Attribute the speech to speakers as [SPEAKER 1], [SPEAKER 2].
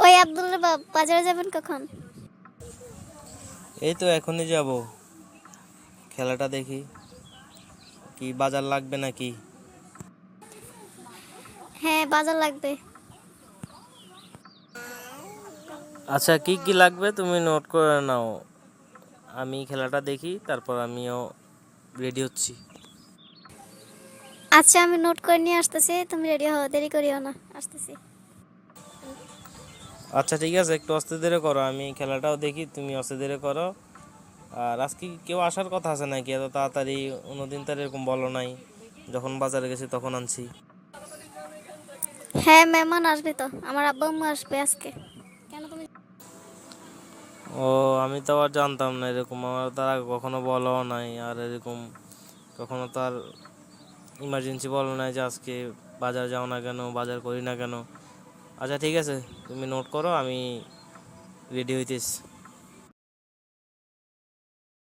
[SPEAKER 1] ওই আব্দুল্লাহ বাজারে যাবেন কখন?
[SPEAKER 2] এই তো এখনই যাব, খেলাটা দেখি। কি বাজার লাগবে নাকি?
[SPEAKER 1] হ্যাঁ, বাজার লাগবে।
[SPEAKER 2] আচ্ছা, কি কি লাগবে তুমি নোট করে নাও। আমি খেলাটা দেখি, তারপর আমিও রেডি হচ্ছি।
[SPEAKER 1] আচ্ছা, আমি নোট করে নিয়ে আসতেছি, তুমি রেডি হও, দেরি করিও না, আসতেছি।
[SPEAKER 2] আচ্ছা ঠিক আছে, একটু আস্তে ধীরে করো, আমি খেলাটাও দেখি, তুমি আস্তে ধীরে করো। আর আজকে কি কেউ আসার কথা আছে নাকি? এত তাড়াতাড়ি অন্যদিন তো আর এরকম বলো নাই, যখন বাজারে গেছি তখন আনছি।
[SPEAKER 1] হ্যাঁ, মেহমান আসবে তো, আমার আব্বা আম্মু আসবে আজকে। কেন তুমি?
[SPEAKER 2] ও, আমি তো আবার জানতাম না এরকম, আমার তারা কখনো বলো নাই, আর এরকম কখনো তো আর ইমার্জেন্সি বলো নাই যে আজকে বাজার যাও না কেন, বাজার করি না কেন। আচ্ছা ঠিক আছে, তুমি নোট করো, আমি রেডি হইতেছি।